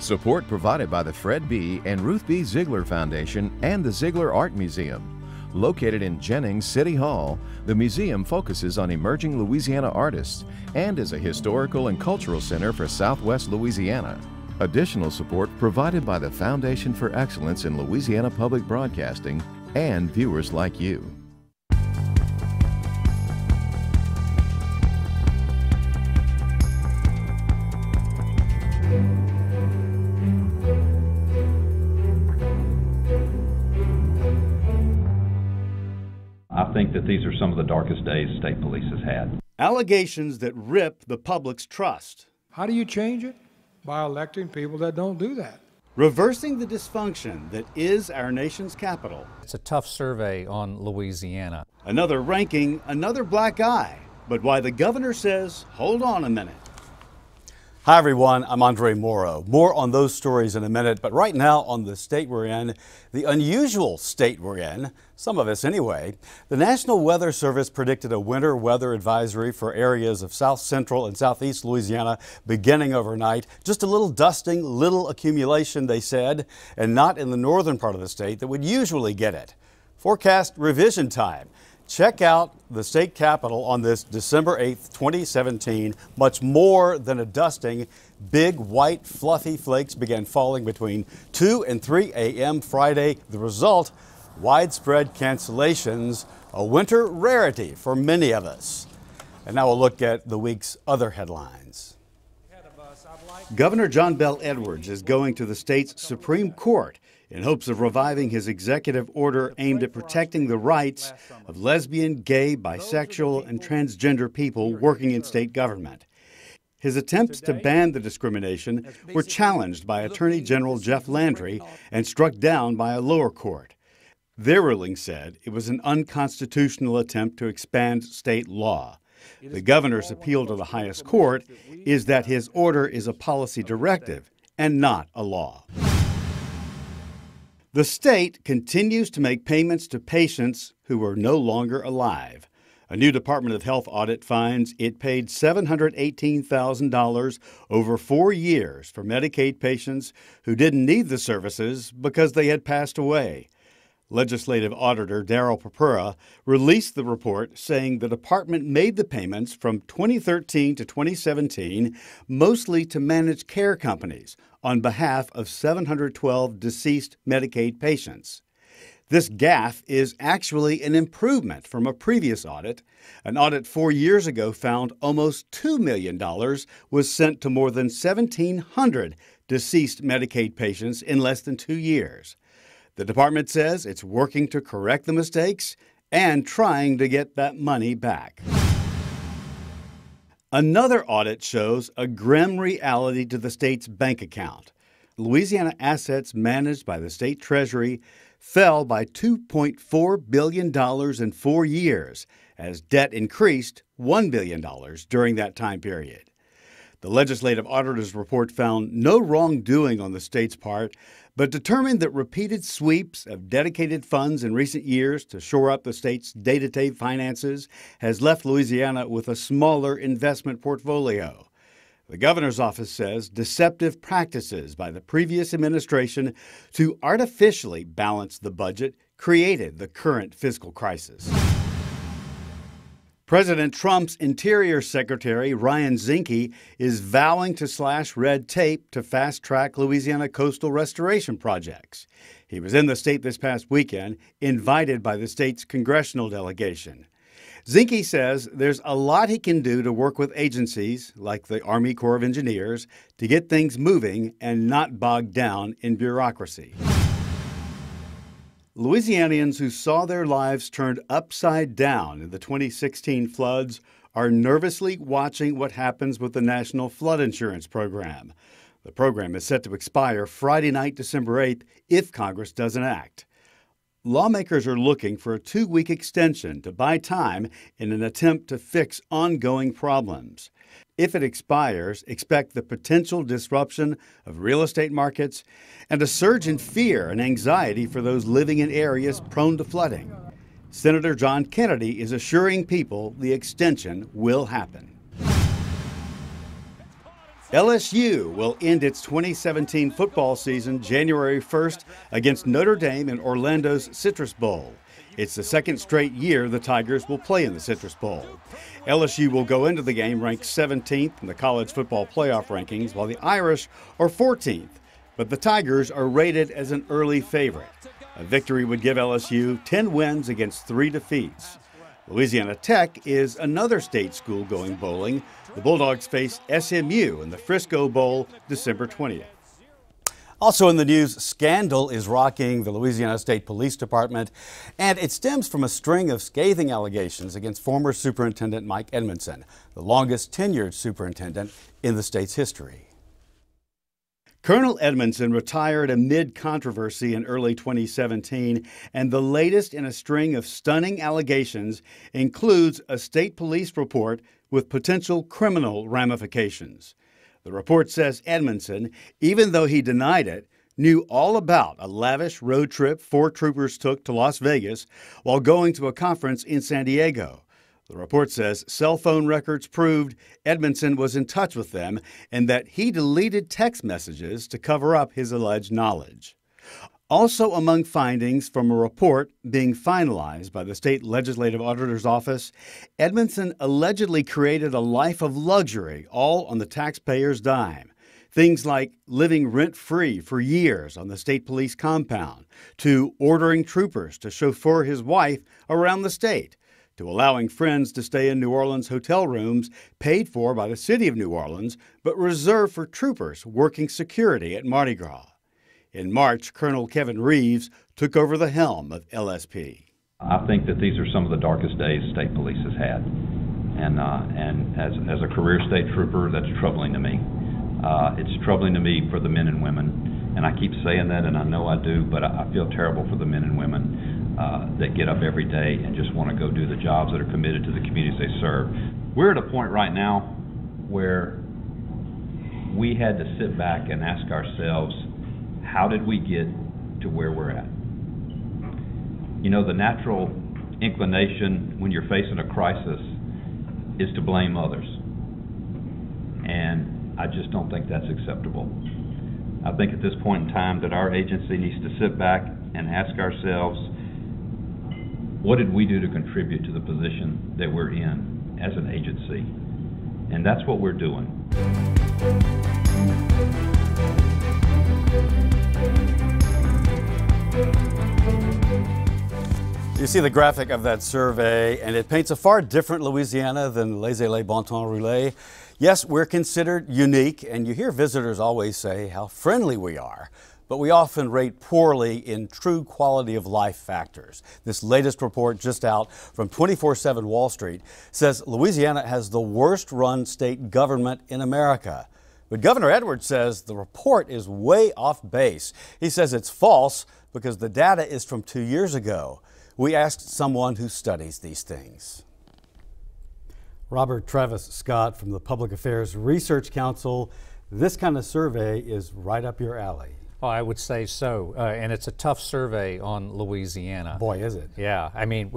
Support provided by the Fred B. and Ruth B. Ziegler Foundation and the Ziegler Art Museum. Located in Jennings City Hall, the museum focuses on emerging Louisiana artists and is a historical and cultural center for Southwest Louisiana. Additional support provided by the Foundation for Excellence in Louisiana Public Broadcasting and viewers like you. I think that these are some of the darkest days state police has had. Allegations that rip the public's trust. How do you change it? By electing people that don't do that. Reversing the dysfunction that is our nation's capital. It's a tough survey on Louisiana. Another ranking, another black eye. But why the governor says, hold on a minute. Hi everyone, I'm Andre Morrow. More on those stories in a minute, but right now on the state we're in, the unusual state we're in, some of us anyway, the National Weather Service predicted a winter weather advisory for areas of south central and southeast Louisiana beginning overnight. Just a little dusting, little accumulation, they said, and not in the northern part of the state that would usually get it. Forecast revision time. Check out the state capitol on this December 8th, 2017. Much more than a dusting. Big, white, fluffy flakes began falling between 2 and 3 a.m. Friday. The result, widespread cancellations, a winter rarity for many of us. And now we'll look at the week's other headlines. Governor John Bel Edwards is going to the state's Supreme Court in hopes of reviving his executive order aimed at protecting the rights of lesbian, gay, bisexual, and transgender people working in state government. His attempts to ban the discrimination were challenged by Attorney General Jeff Landry and struck down by a lower court. Their ruling said it was an unconstitutional attempt to expand state law. The governor's appeal to the highest court is that his order is a policy directive and not a law. The state continues to make payments to patients who are no longer alive. A new Department of Health audit finds it paid $718,000 over 4 years for Medicaid patients who didn't need the services because they had passed away. Legislative Auditor Darryl Papura released the report saying the department made the payments from 2013 to 2017 mostly to managed care companies on behalf of 712 deceased Medicaid patients. This gaffe is actually an improvement from a previous audit. An audit 4 years ago found almost $2 million was sent to more than 1,700 deceased Medicaid patients in less than 2 years. The department says it's working to correct the mistakes and trying to get that money back. Another audit shows a grim reality to the state's bank account. Louisiana assets managed by the state treasury fell by $2.4 billion in 4 years as debt increased $1 billion during that time period. The legislative auditor's report found no wrongdoing on the state's part, but determined that repeated sweeps of dedicated funds in recent years to shore up the state's day-to-day finances has left Louisiana with a smaller investment portfolio. The governor's office says deceptive practices by the previous administration to artificially balance the budget created the current fiscal crisis. President Trump's Interior Secretary Ryan Zinke is vowing to slash red tape to fast-track Louisiana coastal restoration projects. He was in the state this past weekend, invited by the state's congressional delegation. Zinke says there's a lot he can do to work with agencies like the Army Corps of Engineers to get things moving and not bogged down in bureaucracy. Louisianians who saw their lives turned upside down in the 2016 floods are nervously watching what happens with the National Flood Insurance Program. The program is set to expire Friday night, December 8th, if Congress doesn't act. Lawmakers are looking for a 2-week extension to buy time in an attempt to fix ongoing problems. If it expires, expect the potential disruption of real estate markets and a surge in fear and anxiety for those living in areas prone to flooding. Senator John Kennedy is assuring people the extension will happen. LSU will end its 2017 football season January 1st against Notre Dame in Orlando's Citrus Bowl. It's the second straight year the Tigers will play in the Citrus Bowl. LSU will go into the game ranked 17th in the college football playoff rankings, while the Irish are 14th. But the Tigers are rated as an early favorite. A victory would give LSU 10 wins against 3 defeats. Louisiana Tech is another state school going bowling. The Bulldogs face SMU in the Frisco Bowl December 20th. Also in the news, scandal is rocking the Louisiana State Police Department, and it stems from a string of scathing allegations against former Superintendent Mike Edmonson, the longest tenured superintendent in the state's history. Colonel Edmonson retired amid controversy in early 2017, and the latest in a string of stunning allegations includes a state police report with potential criminal ramifications. The report says Edmonson, even though he denied it, knew all about a lavish road trip 4 troopers took to Las Vegas while going to a conference in San Diego. The report says cell phone records proved Edmonson was in touch with them and that he deleted text messages to cover up his alleged knowledge. Also among findings from a report being finalized by the state legislative auditor's office, Edmonson allegedly created a life of luxury, all on the taxpayer's dime. Things like living rent-free for years on the state police compound, to ordering troopers to chauffeur his wife around the state, to allowing friends to stay in New Orleans hotel rooms paid for by the city of New Orleans, but reserved for troopers working security at Mardi Gras. In March, Colonel Kevin Reeves took over the helm of LSP. I think that these are some of the darkest days state police has had. And as a career state trooper, that's troubling to me. It's troubling to me for the men and women. And I keep saying that, and I know I do, but I feel terrible for the men and women that get up every day and just want to go do the jobs that are committed to the communities they serve. We're at a point right now where we had to sit back and ask ourselves, how did we get to where we're at? You know, the natural inclination when you're facing a crisis is to blame others. And I just don't think that's acceptable. I think at this point in time that our agency needs to sit back and ask ourselves, what did we do to contribute to the position that we're in as an agency? And that's what we're doing. You see the graphic of that survey, and it paints a far different Louisiana than laissez-aller bon temps roulé. Yes, we're considered unique, and you hear visitors always say how friendly we are, but we often rate poorly in true quality of life factors. This latest report just out from 24/7 Wall Street says Louisiana has the worst run state government in America. But Governor Edwards says the report is way off base. He says it's false because the data is from 2 years ago. We asked someone who studies these things. Robert Travis Scott from the Public Affairs Research Council. This kind of survey is right up your alley. Well, I would say so, and it's a tough survey on Louisiana. Boy, is it. Yeah, I mean,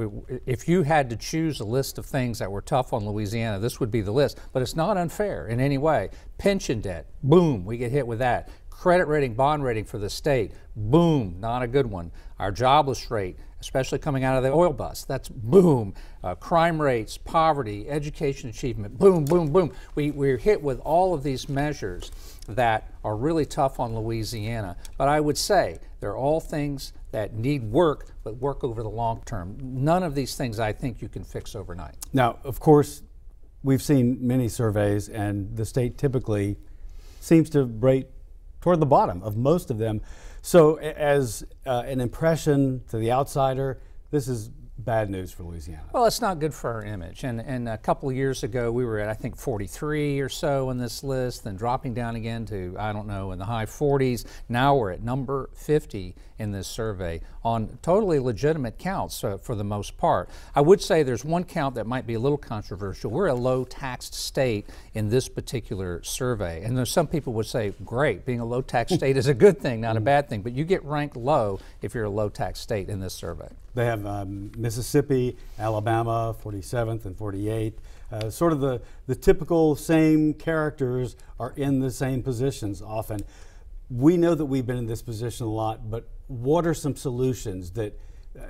if you had to choose a list of things that were tough on Louisiana, this would be the list, but it's not unfair in any way. Pension debt, boom, we get hit with that. Credit rating, bond rating for the state, boom, not a good one. Our jobless rate, especially coming out of the oil bust, that's boom. Crime rates, poverty, education achievement, boom, boom, boom. We're hit with all of these measures that are really tough on Louisiana. But I would say they're all things that need work, but work over the long term. None of these things I think you can fix overnight. Now, of course, we've seen many surveys, and the state typically seems to rate toward the bottom of most of them. So as an impression to the outsider, this is bad news for Louisiana. Well, it's not good for our image. And a couple of years ago, we were at, I think, 43 or so in this list, then dropping down again to, I don't know, in the high 40s. Now we're at number 50 in this survey on totally legitimate counts for the most part. I would say there's one count that might be a little controversial. We're a low-taxed state in this particular survey. And there's some people would say, great, being a low-taxed state is a good thing, not a bad thing. But you get ranked low if you're a low-taxed state in this survey. They have Mississippi, Alabama, 47th and 48th. Sort of the typical same characters are in the same positions often. We know that we've been in this position a lot, but what are some solutions that,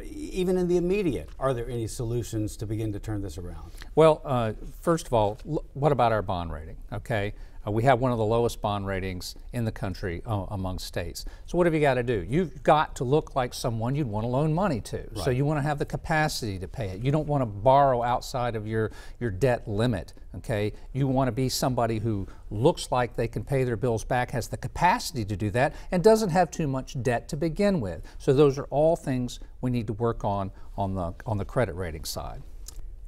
even in the immediate, are there any solutions to begin to turn this around? Well, first of all, what about our bond rating? Okay, we have one of the lowest bond ratings in the country among states. So what have you got to do? You've got to look like someone you'd want to loan money to. Right. So you want to have the capacity to pay it. You don't want to borrow outside of your debt limit. Okay, you want to be somebody who looks like they can pay their bills back, has the capacity to do that, and doesn't have too much debt to begin with. So those are all things we need to work on the credit rating side.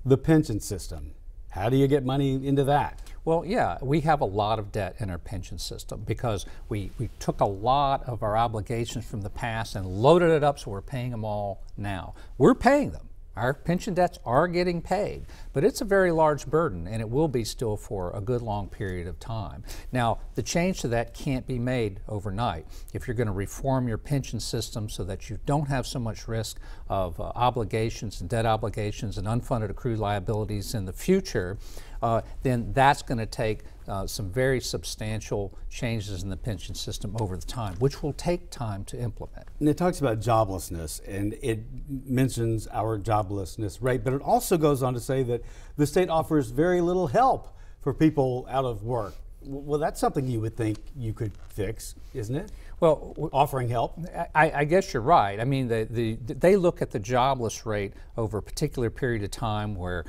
The pension system. How do you get money into that? Well, yeah, we have a lot of debt in our pension system because we took a lot of our obligations from the past and loaded it up, so we're paying them all now. We're paying them. Our pension debts are getting paid, but it's a very large burden, and it will be still for a good long period of time. Now, the change to that can't be made overnight. If you're going to reform your pension system so that you don't have so much risk of obligations and debt obligations and unfunded accrued liabilities in the future, then that's going to take some very substantial changes in the pension system over the time, which will take time to implement. And it talks about joblessness, and it mentions our joblessness rate, but it also goes on to say that the state offers very little help for people out of work. Well, that's something you would think you could fix, isn't it? Well, offering help? I guess you're right. I mean, they look at the jobless rate over a particular period of time where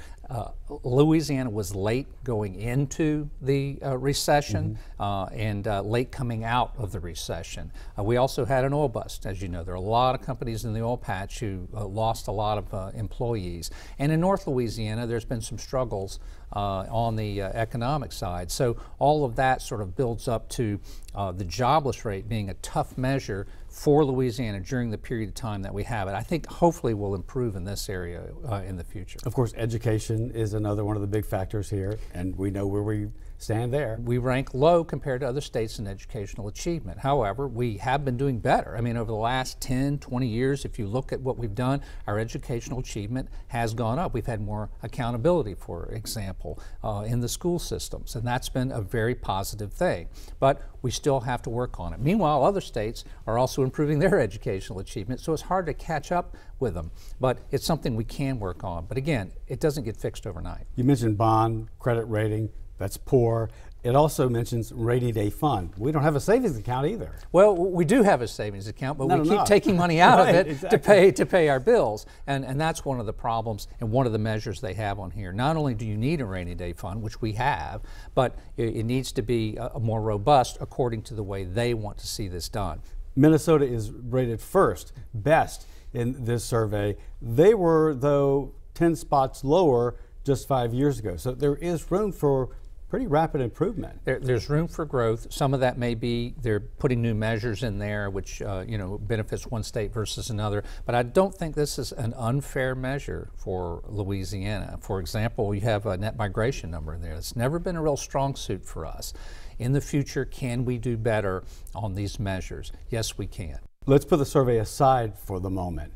Louisiana was late going into the recession and late coming out of the recession. We also had an oil bust, as you know. There are a lot of companies in the oil patch who lost a lot of employees. And in North Louisiana, there's been some struggles on the economic side. So all of that sort of builds up to the jobless rate being a tough measure for Louisiana during the period of time that we have it. I think hopefully we'll improve in this area in the future. Of course, education is another one of the big factors here, and we know where we stand there. We rank low compared to other states in educational achievement. However, we have been doing better. I mean, over the last 10, 20 years, if you look at what we've done, our educational achievement has gone up. We've had more accountability, for example, in the school systems, and that's been a very positive thing. But we still have to work on it. Meanwhile, other states are also improving their educational achievement, so it's hard to catch up with them. But it's something we can work on. But again, it doesn't get fixed overnight. You mentioned bond, credit rating. That's poor. It also mentions rainy day fund. We don't have a savings account either. Well, we do have a savings account, but we keep taking money out of it exactly. to pay our bills. And that's one of the problems and one of the measures they have on here. Not only do you need a rainy day fund, which we have, but it needs to be more robust according to the way they want to see this done. Minnesota is rated first, best in this survey. They were, though, 10 spots lower just 5 years ago. So there is room for pretty rapid improvement. There's room for growth. Some of that may be they're putting new measures in there, which benefits one state versus another. But I don't think this is an unfair measure for Louisiana. For example, you have a net migration number in there. It's never been a real strong suit for us. In the future, can we do better on these measures? Yes, we can. Let's put the survey aside for the moment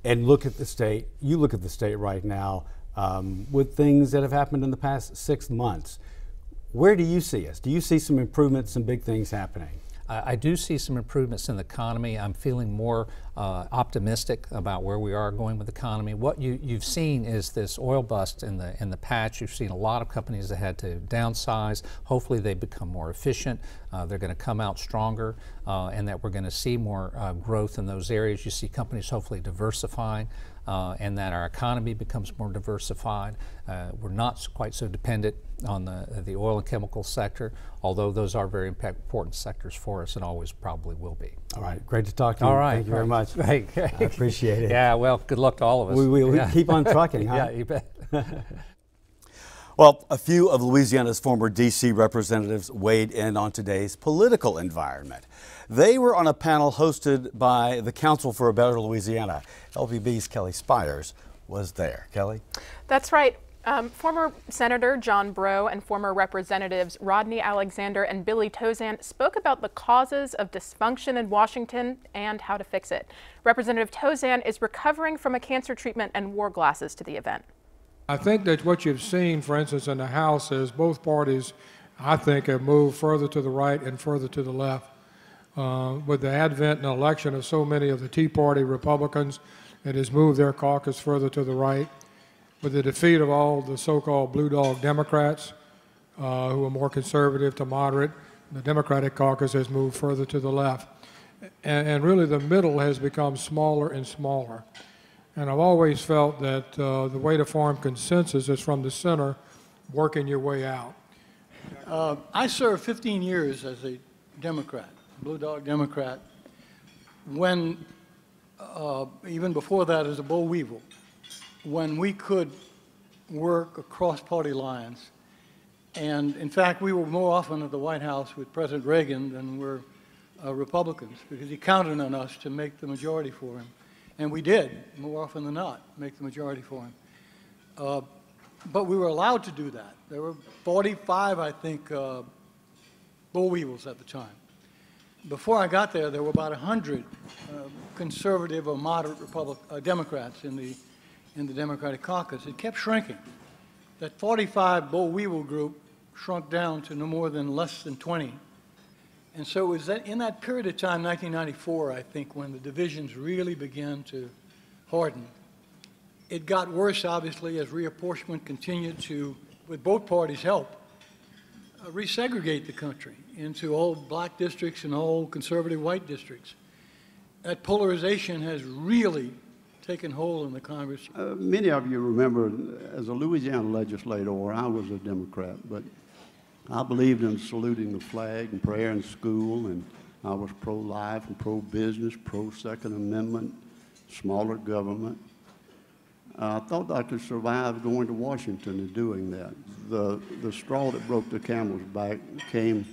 and look at the state. You look at the state right now with things that have happened in the past 6 months. Where do you see us? Do you see some improvements, some big things happening? I do see some improvements in the economy. I'm feeling more optimistic about where we are going with the economy. What you've seen is this oil bust in the patch. You've seen a lot of companies that had to downsize. Hopefully they become more efficient. They're going to come out stronger and that we're going to see more growth in those areas. You see companies hopefully diversifying and that our economy becomes more diversified. We're not quite so dependent on the oil and chemical sector, although those are very important sectors for us and always probably will be. All right, great to talk to you. All right. Thank you very much. Hey. I appreciate it. Yeah, well, good luck to all of us. We keep on trucking, huh? Yeah, you bet. Well, a few of Louisiana's former D.C. representatives weighed in on today's political environment. They were on a panel hosted by the Council for a Better Louisiana. LVB's Kelly Spires was there. Kelly? That's right. Former Senator John Breaux and former Representatives Rodney Alexander and Billy Tozan spoke about the causes of dysfunction in Washington and how to fix it. Representative Tozan is recovering from a cancer treatment and wore glasses to the event. I think that what you've seen, for instance, in the House is both parties, I think, have moved further to the right and further to the left. With the advent and election of so many of the Tea Party Republicans, it has moved their caucus further to the right. With the defeat of all the so-called blue dog Democrats, who are more conservative to moderate, the Democratic caucus has moved further to the left. And really the middle has become smaller and smaller. And I've always felt that the way to form consensus is from the center, working your way out. I served 15 years as a Democrat, blue dog Democrat, when, even before that as a boll weevil, when we could work across party lines. And in fact, we were more often at the White House with President Reagan than were Republicans, because he counted on us to make the majority for him. And we did, more often than not, make the majority for him. But we were allowed to do that. There were 45, I think, boll weevils at the time. Before I got there, there were about 100 conservative or moderate Democrats in the Democratic caucus. It kept shrinking. That 45 boll weevil group shrunk down to no more than less than 20. And so it was in that period of time, 1994, I think, when the divisions really began to harden. It got worse, obviously, as reapportionment continued to, with both parties' help, resegregate the country into old black districts and old conservative white districts. That polarization has really taken hold in the Congress. Many of you remember, as a Louisiana legislator, I was a Democrat, but I believed in saluting the flag and prayer in school, and I was pro-life and pro-business, pro-Second Amendment, smaller government. I thought I could survive going to Washington and doing that. The straw that broke the camel's back came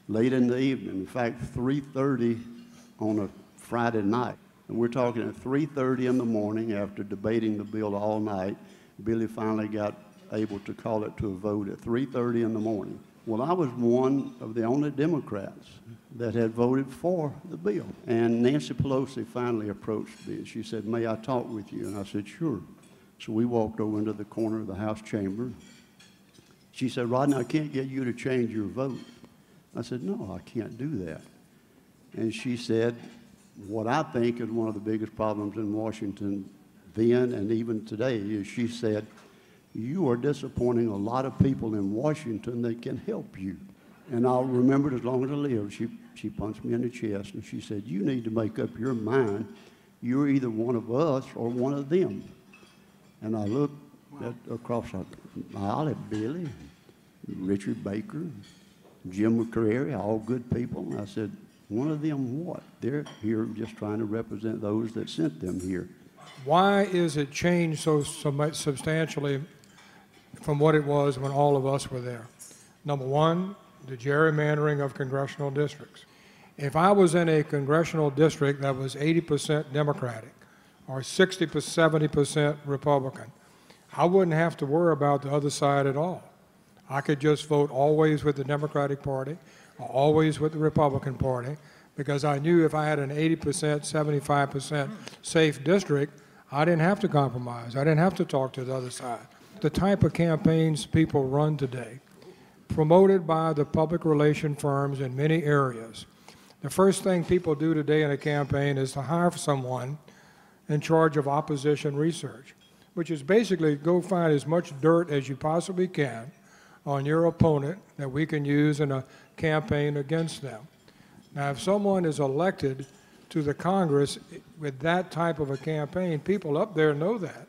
late in the evening. In fact, 3:30 on a Friday night. And we're talking at 3:30 in the morning after debating the bill all night. Billy finally got able to call it to a vote at 3:30 in the morning. Well, I was one of the only Democrats that had voted for the bill. And Nancy Pelosi finally approached me and she said, "May I talk with you?" And I said, "Sure." So we walked over into the corner of the House chamber. She said, "Rodney, I can't get you to change your vote." I said, "No, I can't do that." And she said, what I think is one of the biggest problems in Washington then and even today is she said, "You are disappointing a lot of people in Washington that can help you." And I'll remember it as long as I live. She punched me in the chest and she said, "You need to make up your mind. You're either one of us or one of them." And I looked across the aisle at Billy, Richard Baker, Jim McCreary, all good people. And I said, "One of them what? They're here just trying to represent those that sent them here." Why is it changed so much substantially from what it was when all of us were there? Number one, the gerrymandering of congressional districts. If I was in a congressional district that was 80% Democratic or 60%, 70% Republican, I wouldn't have to worry about the other side at all. I could just vote always with the Democratic Party or always with the Republican Party, because I knew if I had an 80%, 75% safe district, I didn't have to compromise. I didn't have to talk to the other side. The type of campaigns people run today, promoted by the public relation firms in many areas, the first thing people do today in a campaign is to hire someone in charge of opposition research, which is basically go find as much dirt as you possibly can on your opponent that we can use in a campaign against them. Now, if someone is elected to the Congress with that type of a campaign, people up there know that.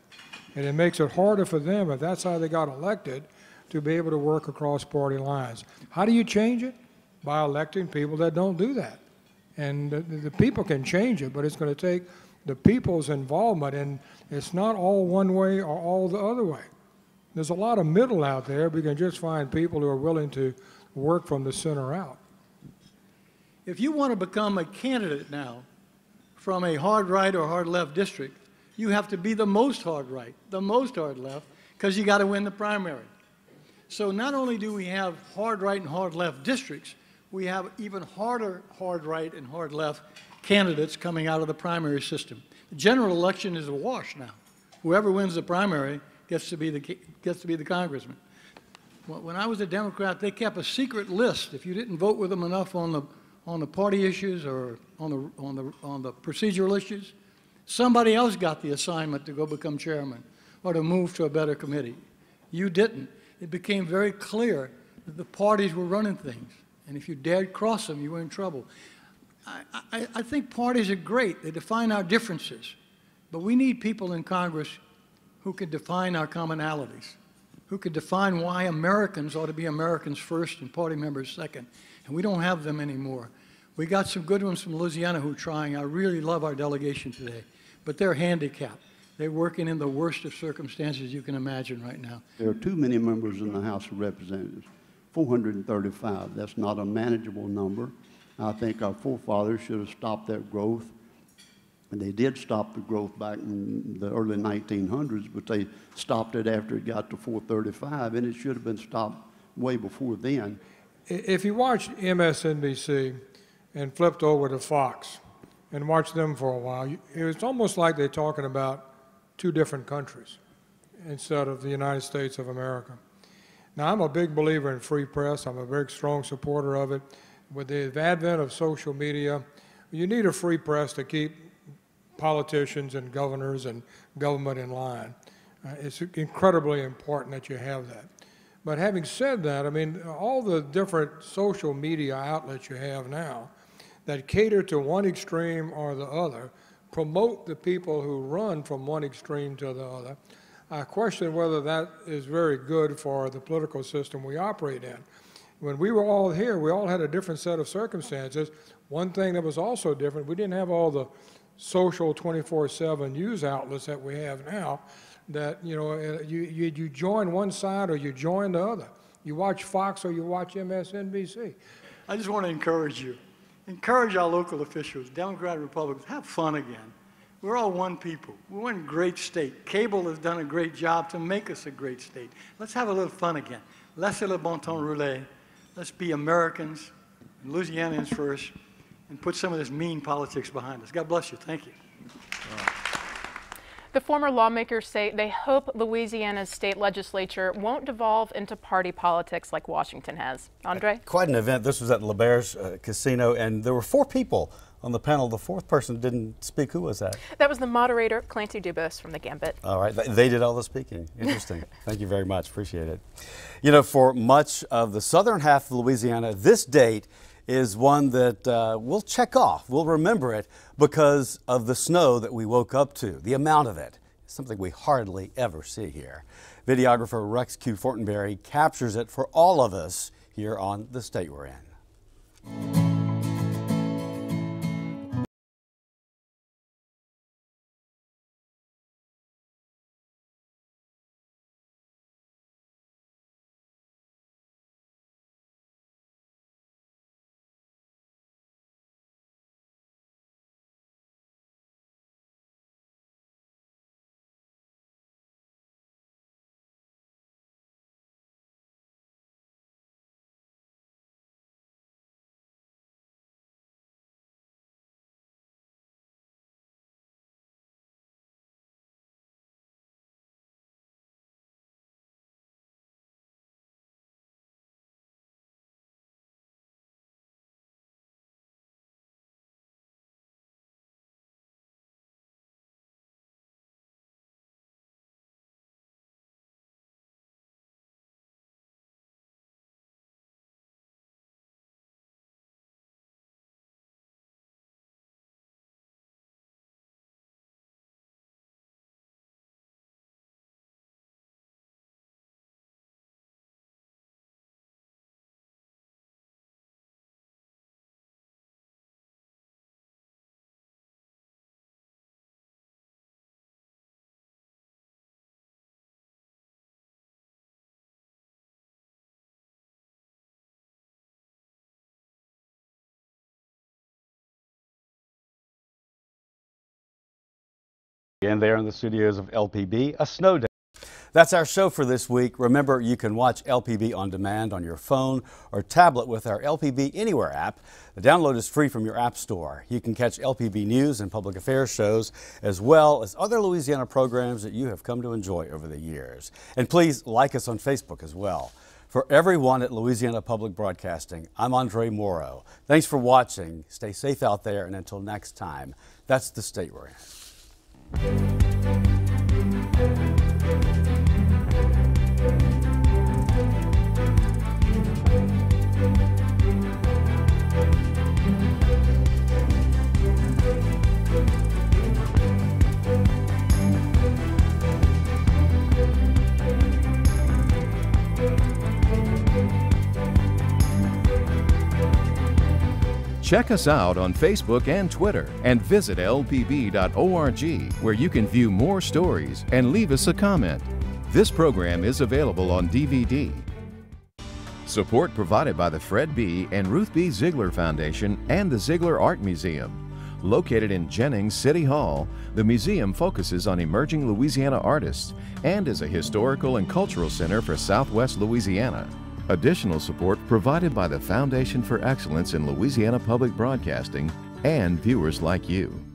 And it makes it harder for them, if that's how they got elected, to be able to work across party lines. How do you change it? By electing people that don't do that. And the people can change it, but it's going to take the people's involvement, and it's not all one way or all the other way. There's a lot of middle out there. We can just find people who are willing to work from the center out. If you want to become a candidate now from a hard right or hard left district, you have to be the most hard right, the most hard left, because you got to win the primary. So not only do we have hard right and hard left districts, we have even harder hard right and hard left candidates coming out of the primary system. The general election is a wash now. Whoever wins the primary gets to be the congressman. When I was a Democrat, they kept a secret list. If you didn't vote with them enough on the party issues or on the procedural issues, somebody else got the assignment to go become chairman or to move to a better committee. You didn't. It became very clear that the parties were running things, and if you dared cross them, you were in trouble. I think parties are great. They define our differences, but we need people in Congress who can define our commonalities, who could define why Americans ought to be Americans first and party members second. And we don't have them anymore. We got some good ones from Louisiana who are trying. I really love our delegation today, but they're handicapped. They're working in the worst of circumstances you can imagine right now. There are too many members in the House of Representatives, 435. That's not a manageable number. I think our forefathers should have stopped that growth. And they did stop the growth back in the early 1900s, but they stopped it after it got to 435, and it should have been stopped way before then. If you watched MSNBC and flipped over to Fox and watched them for a while, it was almost like they're talking about two different countries instead of the United States of America. Now, I'm a big believer in free press. I'm a very strong supporter of it. With the advent of social media, you need a free press to keep politicians and governors and government in line. It's incredibly important that you have that. But having said that, I mean, all the different social media outlets you have now that cater to one extreme or the other promote the people who run from one extreme to the other. I question whether that is very good for the political system we operate in. When we were all here, we all had a different set of circumstances. One thing that was also different, we didn't have all the social 24/7 news outlets that we have now, that you join one side or you join the other. You watch Fox or you watch MSNBC. I just want to encourage you. Encourage our local officials, Democrat and Republicans, have fun again. We're all one people. We're one great state. CABL has done a great job to make us a great state. Let's have a little fun again. Laissez le bon temps rouler. Let's be Americans, Louisianians first, and put some of this mean politics behind us. God bless you. Thank you. The former lawmakers say they hope Louisiana's state legislature won't devolve into party politics like Washington has. Andre? Quite an event. This was at LeBair's Casino, and there were 4 people on the panel. The 4th person didn't speak. Who was that? That was the moderator, Clancy Dubose from the Gambit. All right. They did all the speaking. Interesting. Thank you very much. Appreciate it. You know, for much of the southern half of Louisiana, this date is one that we'll check off. We'll remember it because of the snow that we woke up to. The amount of it is something we hardly ever see here. Videographer Rex Q. Fortenberry captures it for all of us here on the state we're in. And there in the studios of LPB, a snow day. That's our show for this week. Remember, you can watch LPB on demand on your phone or tablet with our LPB Anywhere app. The download is free from your app store. You can catch LPB news and public affairs shows as well as other Louisiana programs that you have come to enjoy over the years. And please like us on Facebook as well. For everyone at Louisiana Public Broadcasting, I'm Andre Morrow. Thanks for watching. Stay safe out there, and until next time, that's the state we're in. Check us out on Facebook and Twitter, and visit lpb.org, where you can view more stories and leave us a comment. This program is available on DVD. Support provided by the Fred B. and Ruth B. Ziegler Foundation and the Ziegler Art Museum. Located in Jennings City Hall, the museum focuses on emerging Louisiana artists and is a historical and cultural center for Southwest Louisiana. Additional support provided by the Foundation for Excellence in Louisiana Public Broadcasting and viewers like you.